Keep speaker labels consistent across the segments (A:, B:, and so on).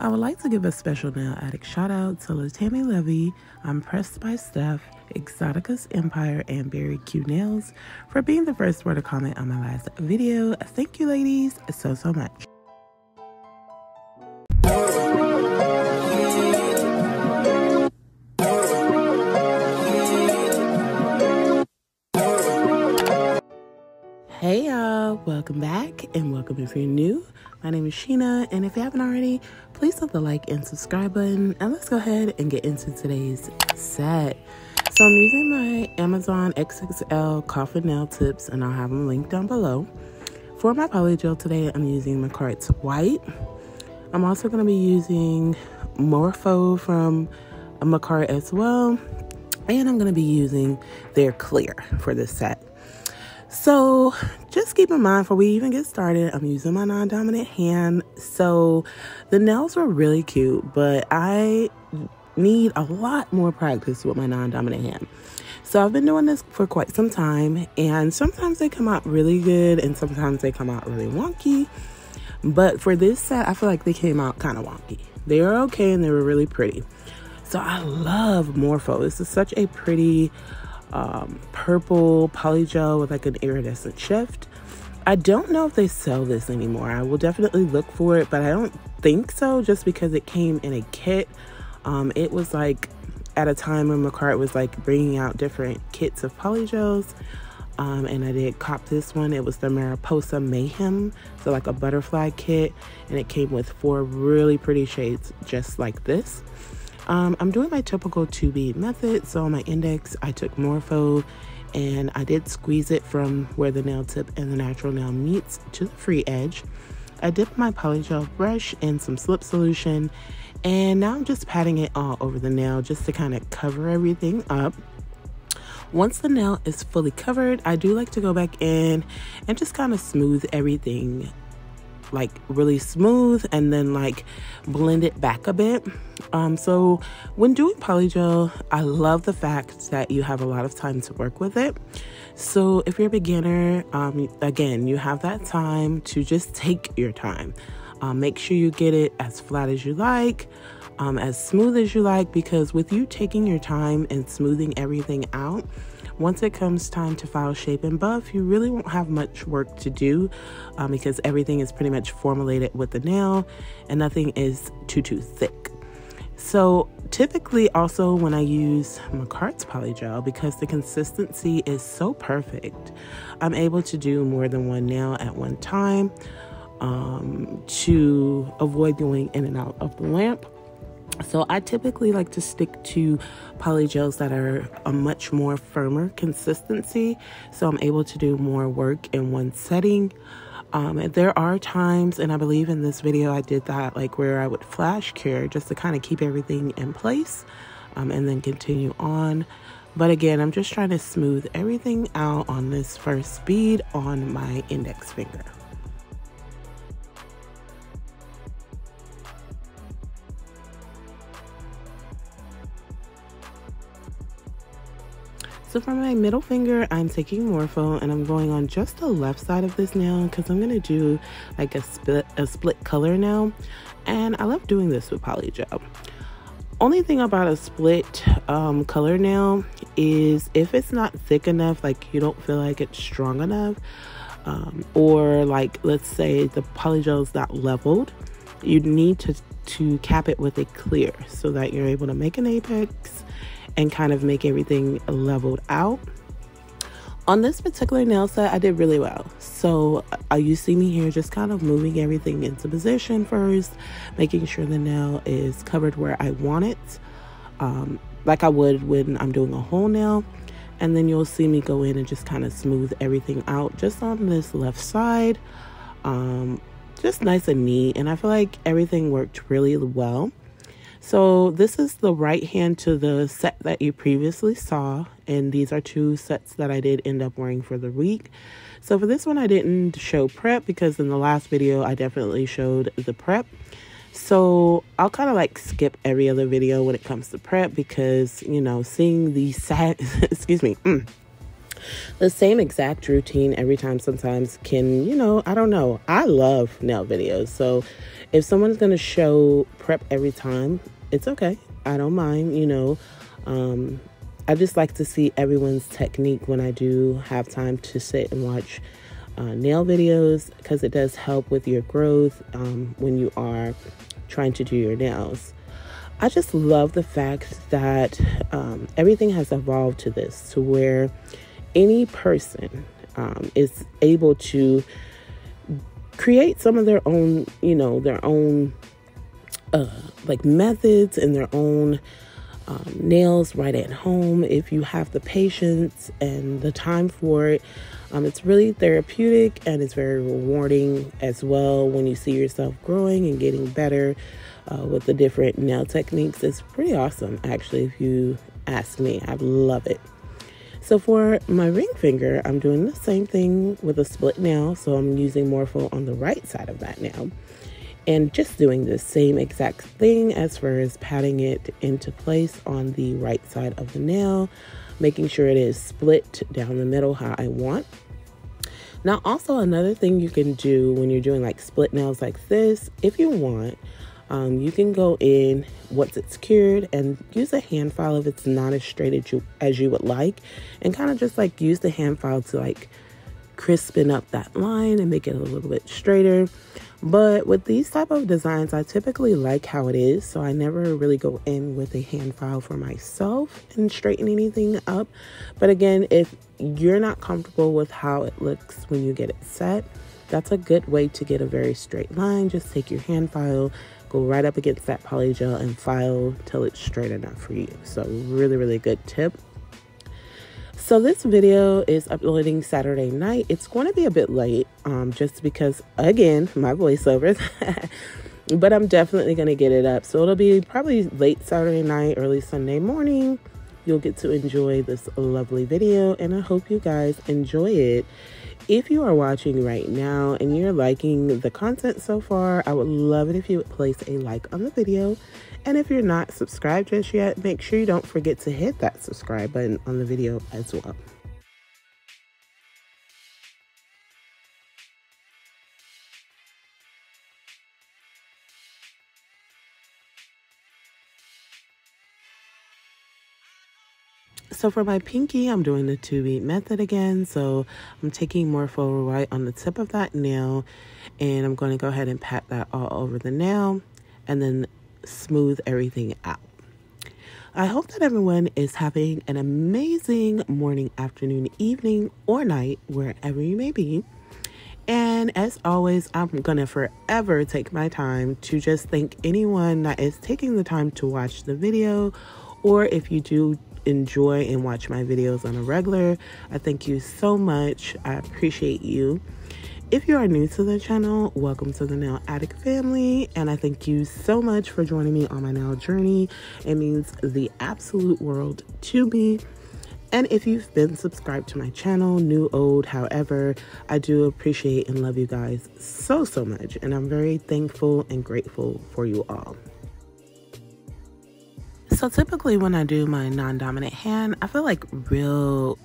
A: I would like to give a special nail addict shout out to Latami Levy, I'm Pressed by Steph, Exotica's Empire, and Very Cute Nails for being the first one to comment on my last video. Thank you ladies so much. Hey y'all, welcome back and welcome if you're new. My name is Sheena, and if you haven't already, please hit the like and subscribe button, and let's go ahead and get into today's set. So I'm using my Amazon XXL coffin nail tips, and I'll have them linked down below. For my polygel today, I'm using Makartt's white. I'm also going to be using Morpho from Makartt as well, and I'm going to be using their clear for this set. So just keep in mind, before we even get started, I'm using my non-dominant hand. So the nails were really cute, but I need a lot more practice with my non-dominant hand. So I've been doing this for quite some time, and sometimes they come out really good and sometimes they come out really wonky. But for this set, I feel like they came out kind of wonky. They were okay and they were really pretty. So I love Morpho. This is such a pretty purple polygel with like an iridescent shift. I don't know if they sell this anymore. I will definitely look for it, but I don't think so, just because it came in a kit. It was like at a time when Makartt was like bringing out different kits of polygels, and I did cop this one. It was the Mariposa Mayhem, so like a butterfly kit, and it came with 4 really pretty shades just like this. I'm doing my typical 2 bead method. So on my index, I took Morpho and I did squeeze it from where the nail tip and the natural nail meets to the free edge. I dipped my polygel brush in some slip solution, and now I'm just patting it all over the nail just to kind of cover everything up. Once the nail is fully covered, I do like to go back in and just kind of smooth everything, like really smooth, and then like blend it back a bit. So when doing polygel, I love the fact that you have a lot of time to work with it. So if you're a beginner, again, you have that time to just take your time. Make sure you get it as flat as you like, as smooth as you like, because with you taking your time and smoothing everything out, once it comes time to file, shape, and buff, you really won't have much work to do, because everything is pretty much formulated with the nail and nothing is too thick. So typically also when I use Makartt's polygel, because the consistency is so perfect, I'm able to do more than one nail at one time, to avoid going in and out of the lamp. So I typically like to stick to polygels that are a much more firmer consistency, so I'm able to do more work in one setting. And there are times, and I believe in this video I did that, like where I would flash cure just to kind of keep everything in place, and then continue on. But again, I'm just trying to smooth everything out on this first bead on my index finger. So for my middle finger, I'm taking Morpho and I'm going on just the left side of this nail because I'm going to do like a split color nail. And I love doing this with polygel. Only thing about a split color nail is if it's not thick enough, like you don't feel like it's strong enough, or like let's say the polygel is not leveled, you need to cap it with a clear so that you're able to make an apex and kind of make everything leveled out. On this particular nail set, I did really well. So you see me here just kind of moving everything into position first, making sure the nail is covered where I want it, like I would when I'm doing a whole nail. And then you'll see me go in and just kind of smooth everything out just on this left side, just nice and neat. And I feel like everything worked really well. So this is the right hand to the set that you previously saw, and these are 2 sets that I did end up wearing for the week. So for this one I didn't show prep because in the last video I definitely showed the prep. So I'll kind of like skip every other video when it comes to prep because, you know, seeing these excuse me, The same exact routine every time sometimes can, you know, I don't know. I love nail videos. So if someone's going to show prep every time, it's okay. I don't mind, you know. I just like to see everyone's technique when I do have time to sit and watch nail videos, because it does help with your growth when you are trying to do your nails. I just love the fact that everything has evolved to this, to where any person is able to create some of their own, you know, their own like methods and their own nails right at home if you have the patience and the time for it. It's really therapeutic, and it's very rewarding as well when you see yourself growing and getting better with the different nail techniques. It's pretty awesome, actually, if you ask me. I love it. So for my ring finger, I'm doing the same thing with a split nail. So I'm using Morpho on the right side of that nail, and just doing the same exact thing as far as patting it into place on the right side of the nail, making sure it is split down the middle how I want. Now, also another thing you can do when you're doing like split nails like this, if you want, you can go in once it's cured and use a hand file if it's not as straight as you would like, and kind of just like use the hand file to like crispen up that line and make it a little bit straighter. But with these type of designs, I typically like how it is, so I never really go in with a hand file for myself and straighten anything up. But again, if you're not comfortable with how it looks when you get it set, that's a good way to get a very straight line. Just take your hand file, go right up against that polygel and file till it's straight enough for you. So really, really good tip. So this video is uploading Saturday night. It's going to be a bit late, just because, again, my voiceovers. But I'm definitely going to get it up. So it'll be probably late Saturday night, early Sunday morning. You'll get to enjoy this lovely video, and I hope you guys enjoy it. If you are watching right now and you're liking the content so far, I would love it if you would place a like on the video. And if you're not subscribed just yet, make sure you don't forget to hit that subscribe button on the video as well. So for my pinky, I'm doing the 2-beat method again. So I'm taking Morpho right on the tip of that nail, and I'm going to go ahead and pat that all over the nail and then smooth everything out. I hope that everyone is having an amazing morning, afternoon, evening, or night, wherever you may be. And as always, I'm gonna forever take my time to just thank anyone that is taking the time to watch the video, or if you do enjoy and watch my videos on a regular, I thank you so much. I appreciate you. If you are new to the channel, welcome to the Nail Addict family, and I thank you so much for joining me on my nail journey. It means the absolute world to me. And if you've been subscribed to my channel, new, old, however, I do appreciate and love you guys so much, and I'm very thankful and grateful for you all. So typically when I do my non-dominant hand, I feel like real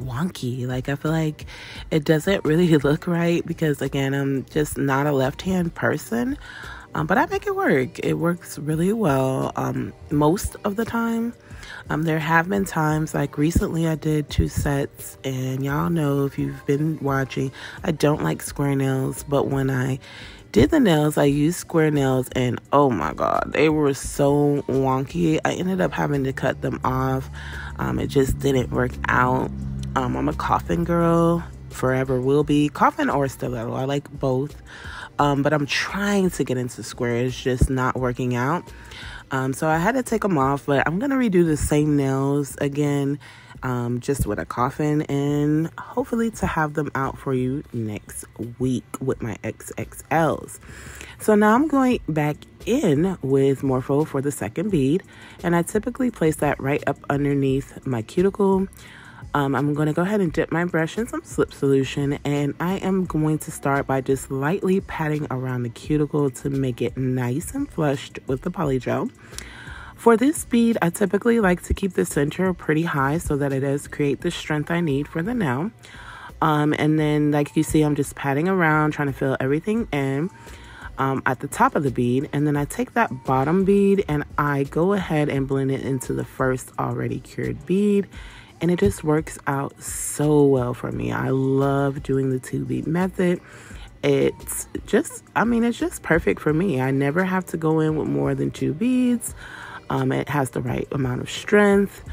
A: wonky. Like I feel like it doesn't really look right, because again, I'm just not a left-hand person, but I make it work. It works really well most of the time. There have been times, like recently I did 2 sets, and y'all know, if you've been watching, I don't like square nails, but when I did the nails, I used square nails, and oh my god, they were so wonky. I ended up having to cut them off. It just didn't work out. I'm a coffin girl, forever will be. Coffin or stiletto, I like both. But I'm trying to get into square. It's just not working out. So I had to take them off, but I'm gonna redo the same nails again, just with a coffin, and hopefully to have them out for you next week with my XXLs. So now I'm going back in with Morpho for the second bead, and I typically place that right up underneath my cuticle. I'm going to go ahead and dip my brush in some slip solution, and I am going to start by just lightly patting around the cuticle to make it nice and flushed with the polygel. For this bead, I typically like to keep the center pretty high so that it does create the strength I need for the nail. And then, like you see, I'm just patting around, trying to fill everything in at the top of the bead. And then I take that bottom bead and I go ahead and blend it into the first already cured bead. And it just works out so well for me. I love doing the 2-bead method. It's just, it's just perfect for me. I never have to go in with more than 2 beads. It has the right amount of strength.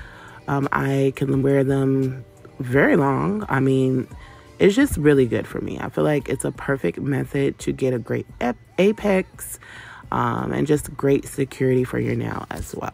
A: I can wear them very long. It's just really good for me. I feel like it's a perfect method to get a great apex and just great security for your nail as well.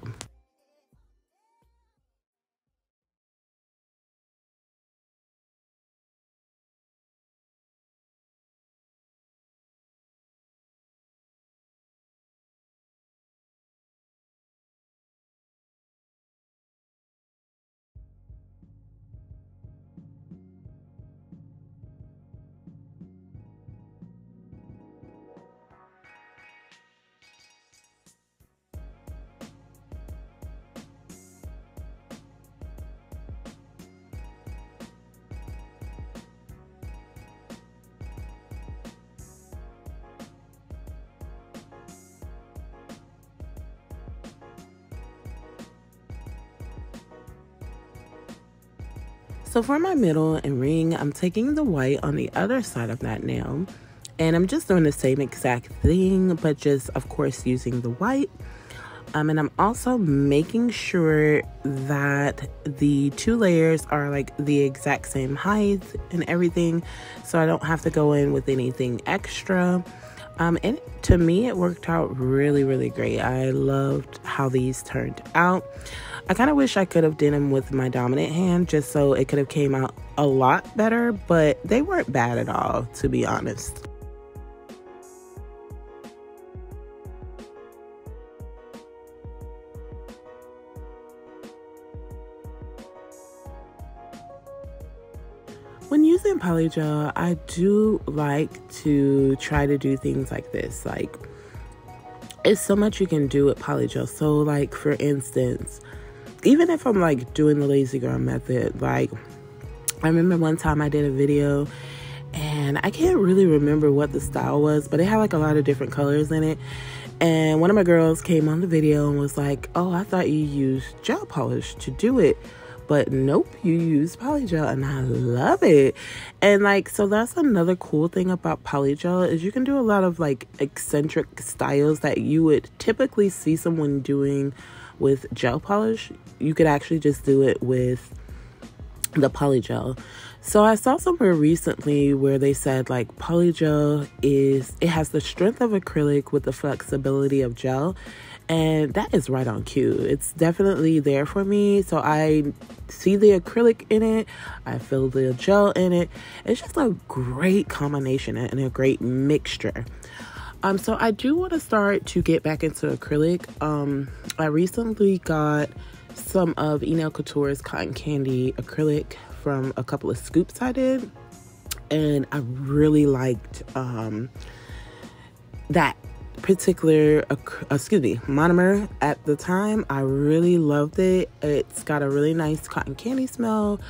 A: So for my middle and ring, I'm taking the white on the other side of that nail. And I'm just doing the same exact thing, but just, of course, using the white. And I'm also making sure that the 2 layers are like the exact same height and everything, so I don't have to go in with anything extra. And to me, it worked out really, really great. I loved how these turned out. I kind of wish I could have done them with my dominant hand just so it could have came out a lot better, but they weren't bad at all, to be honest. When using Polygel, I do like to try to do things like this. Like, it's so much you can do with Polygel. So, like, for instance, even if I'm like doing the lazy girl method, like I remember one time I did a video and I can't really remember what the style was, but it had like a lot of different colors in it. And one of my girls came on the video and was like, "Oh, I thought you used gel polish to do it." But nope, you use Polygel, and I love it. And like, so that's another cool thing about Polygel is you can do a lot of like eccentric styles that you would typically see someone doing with gel polish. You could actually just do it with the Polygel. So I saw somewhere recently where they said like Polygel it has the strength of acrylic with the flexibility of gel. And that is right on cue. It's definitely there for me. So I see the acrylic in it. I feel the gel in it. It's just a great combination and a great mixture. So I do want to start to get back into acrylic. I recently got some of Nail Couture's Cotton Candy acrylic from a couple of scoops I did. And I really liked that particular monomer at the time. I really loved it. It's got a really nice cotton candy smell,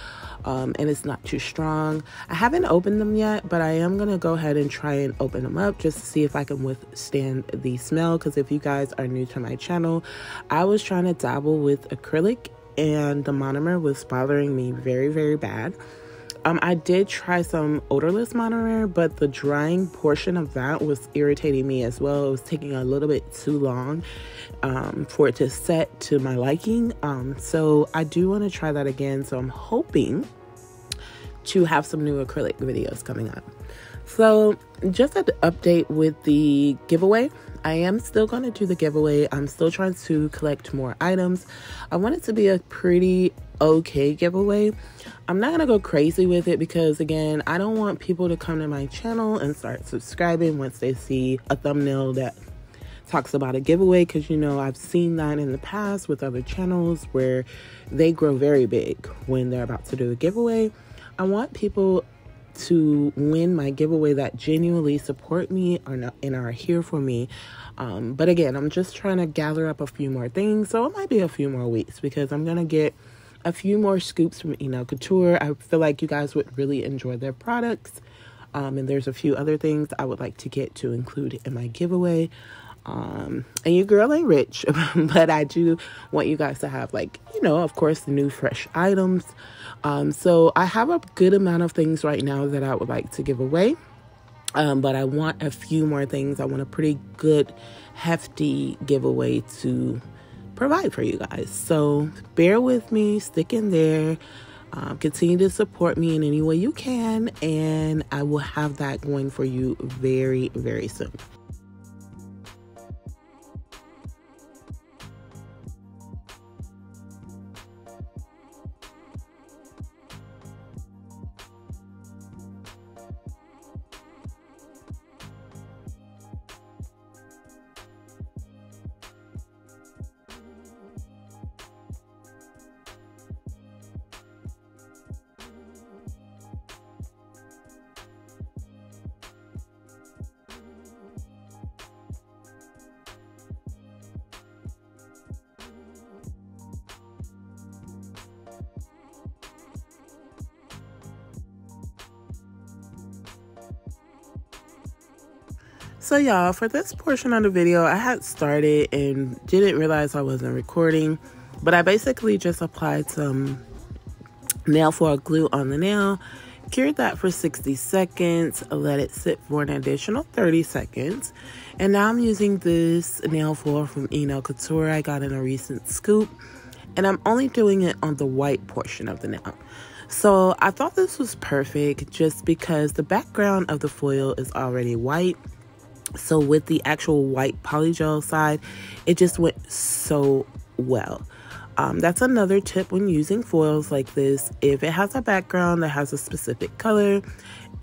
A: and it's not too strong. I haven't opened them yet, but I am gonna go ahead and try and open them up just to see if I can withstand the smell, because if you guys are new to my channel, I was trying to dabble with acrylic and the monomer was bothering me very, very bad. I did try some odorless monomer, but the drying portion of that was irritating me as well. It was taking a little bit too long for it to set to my liking. So I do want to try that again. So I'm hoping to have some new acrylic videos coming up. So just an update with the giveaway. I am still going to do the giveaway. I'm still trying to collect more items. I want it to be a pretty okay giveaway. I'm not going to go crazy with it because, again, I don't want people to come to my channel and start subscribing once they see a thumbnail that talks about a giveaway, because, you know, I've seen that in the past with other channels where they grow very big when they're about to do a giveaway. I want people to win my giveaway that genuinely support me and are here for me. But again, I'm just trying to gather up a few more things. So it might be a few more weeks because I'm going to get a few more scoops from Couture. I feel like you guys would really enjoy their products. And there's a few other things I would like to get to include in my giveaway. And your girl ain't rich, but I do want you guys to have, like, of course, new fresh items. So I have a good amount of things right now that I would like to give away. But I want a few more things. I want a pretty good, hefty giveaway to provide for you guys. So bear with me, stick in there. Continue to support me in any way you can, and I will have that going for you very, very soon. So y'all, for this portion of the video, I had started and didn't realize I wasn't recording, but I basically just applied some nail foil glue on the nail, cured that for 60 seconds, let it sit for an additional 30 seconds, and now I'm using this nail foil from Couture I got in a recent scoop, and I'm only doing it on the white portion of the nail. So I thought this was perfect just because the background of the foil is already white. So with the actual white polygel side, it just went so well. That's another tip when using foils like this. If it has a background that has a specific color,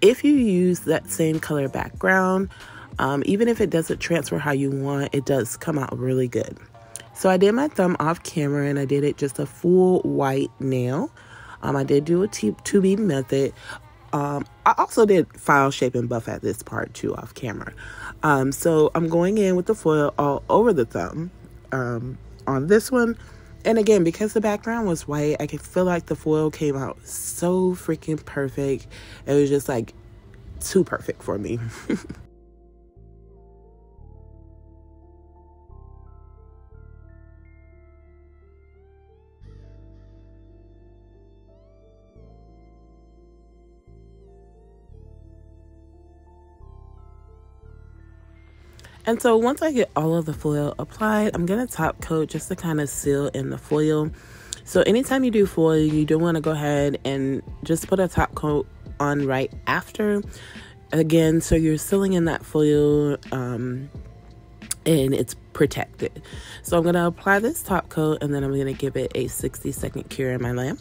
A: if you use that same color background, even if it doesn't transfer how you want, it does come out really good. So I did my thumb off camera and I did it just a full white nail. I did do a 2B method. I also did file shape and buff at this part too off camera. So I'm going in with the foil all over the thumb on this one. And again, because the background was white, I could feel like the foil came out so freaking perfect. It was just like too perfect for me. And so once I get all of the foil applied, I'm going to top coat just to kind of seal in the foil. So anytime you do foil, you do want to go ahead and just put a top coat on right after. Again, so you're sealing in that foil and it's protected. So I'm going to apply this top coat and then I'm going to give it a 60-second cure in my lamp.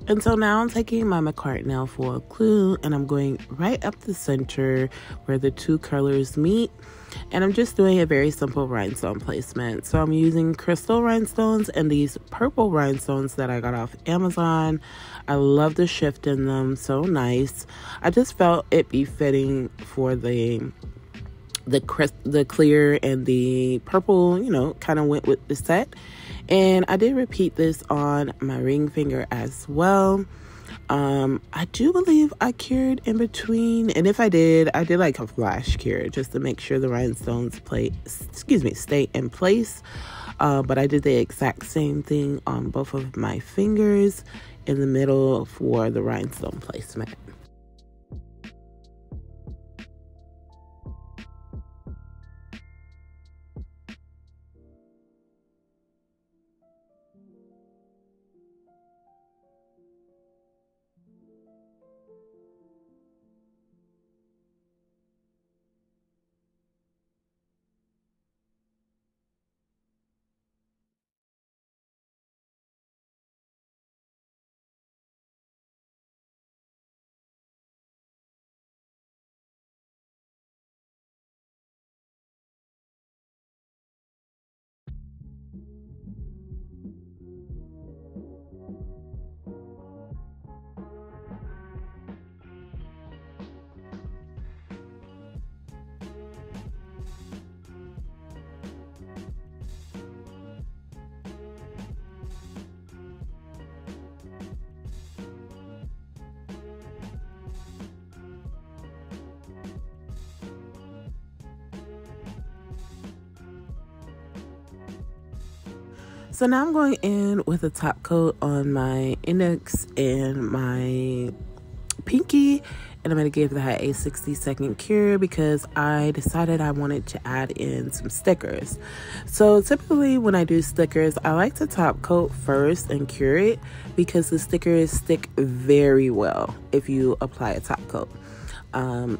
A: And so now I'm taking my Makartt nail foil glue and I'm going right up the center where the two colors meet. And I'm just doing a very simple rhinestone placement. So I'm using crystal rhinestones and these purple rhinestones that I got off Amazon. I love the shift in them, so nice. I just felt it be fitting for the clear and the purple, you know, kind of went with the set. And I did repeat this on my ring finger as well. I do believe I cured in between, and if I did like a flash cure just to make sure the rhinestones stay in place. But I did the exact same thing on both of my fingers in the middle for the rhinestone placement. So now I'm going in with a top coat on my index and my pinky, and I'm going to give that a 60-second cure because I decided I wanted to add in some stickers. So typically when I do stickers, I like to top coat first and cure it because the stickers stick very well if you apply a top coat.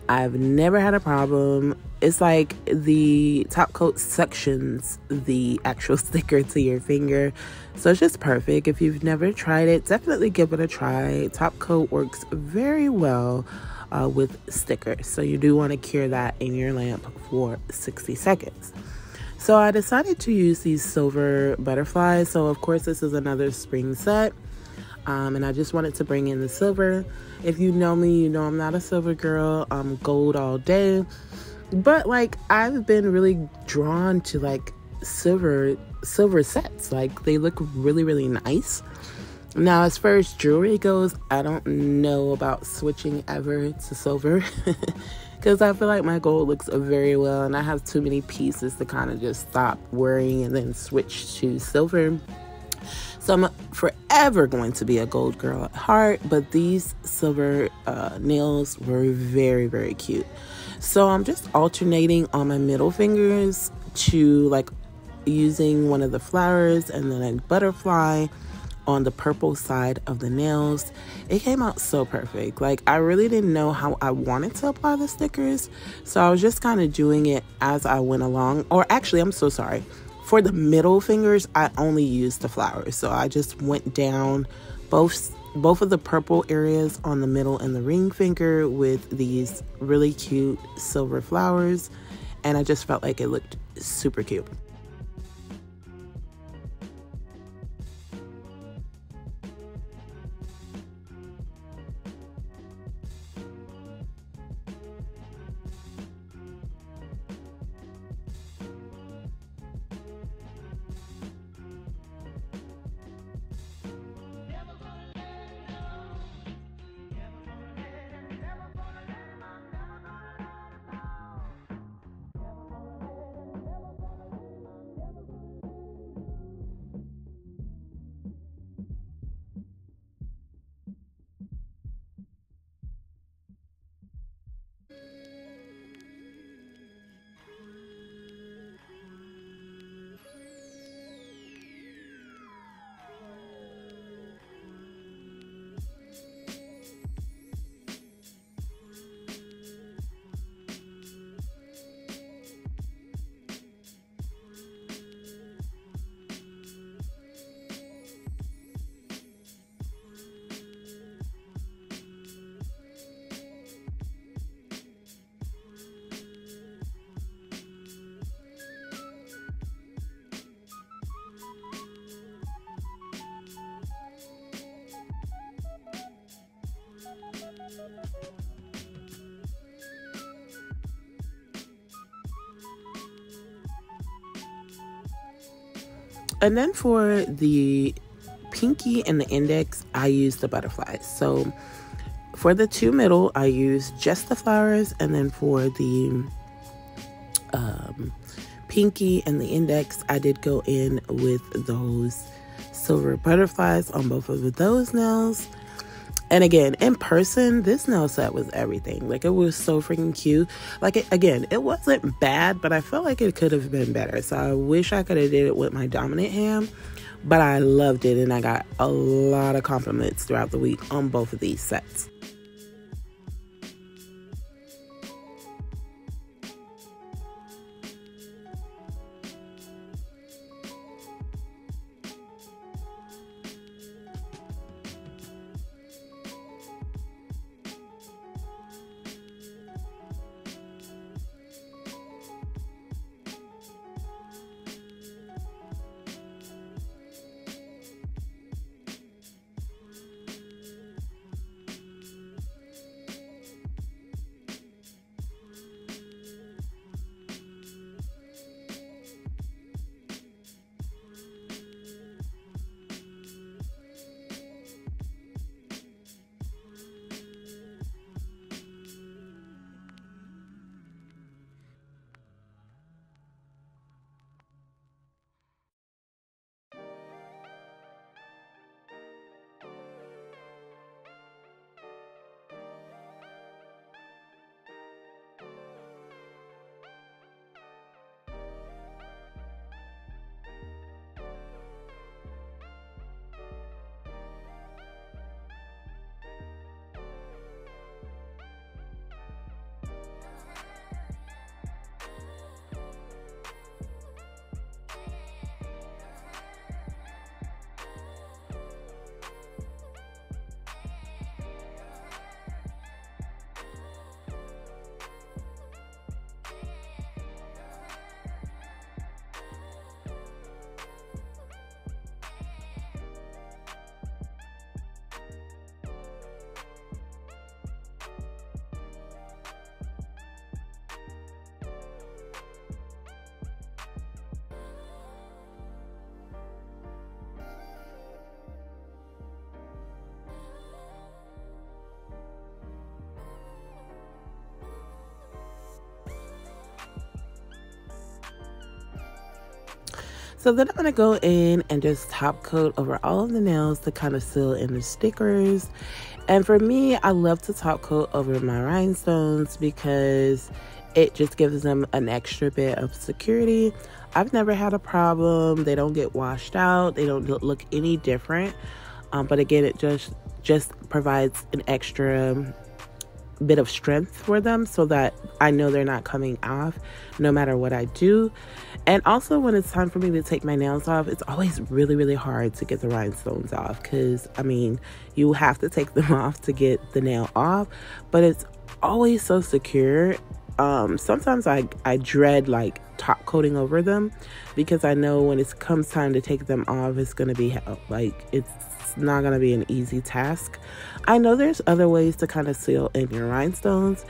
A: I've never had a problem. It's like the top coat sections the actual sticker to your finger, so it's just perfect. If you've never tried it, definitely give it a try. Top coat works very well with stickers, so you do want to cure that in your lamp for 60 seconds. So I decided to use these silver butterflies. So of course this is another spring set. And I just wanted to bring in the silver. If you know me, you know I'm not a silver girl. I'm gold all day. But like I've been really drawn to like silver sets. Like they look really, really nice. Now as far as jewelry goes, I don't know about switching ever to silver. Because I feel like my gold looks very well. And I have too many pieces to kind of just stop worrying and then switch to silver. So I'm forever going to be a gold girl at heart, but these silver nails were very, very cute. So I'm just alternating on my middle fingers to like using one of the flowers and then a butterfly on the purple side of the nails. It came out so perfect. Like I really didn't know how I wanted to apply the stickers. So I was just kind of doing it as I went along. Or actually, I'm so sorry. For the middle fingers, I only used the flowers. So I just went down both of the purple areas on the middle and the ring finger with these really cute silver flowers. And I just felt like it looked super cute. And then for the pinky and the index, I used the butterflies. So for the two middle, I used just the flowers, and then for the pinky and the index, I did go in with those silver butterflies on both of those nails. And again, in person, this nail set was everything. Like, it was so freaking cute. Like, it wasn't bad, but I felt like it could have been better. So I wish I could have did it with my dominant hand, but I loved it, and I got a lot of compliments throughout the week on both of these sets. So then I'm going to go in and just top coat over all of the nails to kind of seal in the stickers. And for me, I love to top coat over my rhinestones because it just gives them an extra bit of security. I've never had a problem. They don't get washed out. They don't look any different. But again, it just provides an extra bit of strength for them so that I know they're not coming off no matter what I do. And also, when it's time for me to take my nails off, it's always really, really hard to get the rhinestones off because, I mean, you have to take them off to get the nail off, but it's always so secure. Sometimes I dread like top coating over them because I know when it comes time to take them off, it's going to be like, it's not going to be an easy task. I know there's other ways to kind of seal in your rhinestones,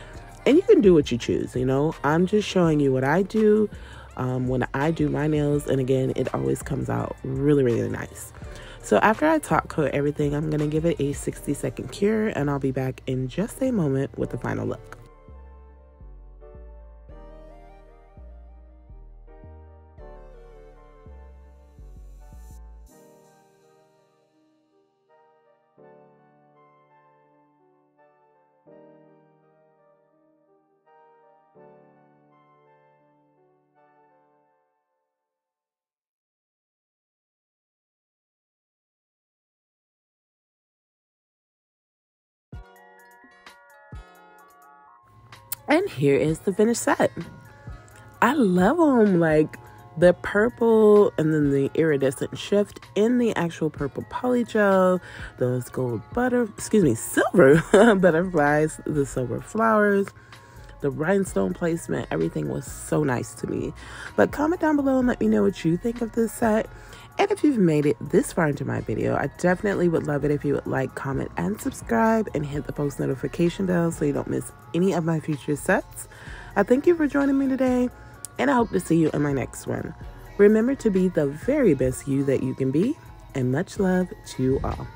A: and you can do what you choose, you know. I'm just showing you what I do when I do my nails, and again, it always comes out really, really nice. So after I top coat everything, I'm going to give it a 60-second cure, and I'll be back in just a moment with the final look. And here is the finished set. I love them, like the purple and then the iridescent shift in the actual purple polygel, those silver butterflies, the silver flowers, the rhinestone placement, everything was so nice to me. But comment down below and let me know what you think of this set. And if you've made it this far into my video, I definitely would love it if you would like, comment, and subscribe, and hit the post notification bell so you don't miss any of my future sets. I thank you for joining me today, and I hope to see you in my next one. Remember to be the very best you that you can be, and much love to you all.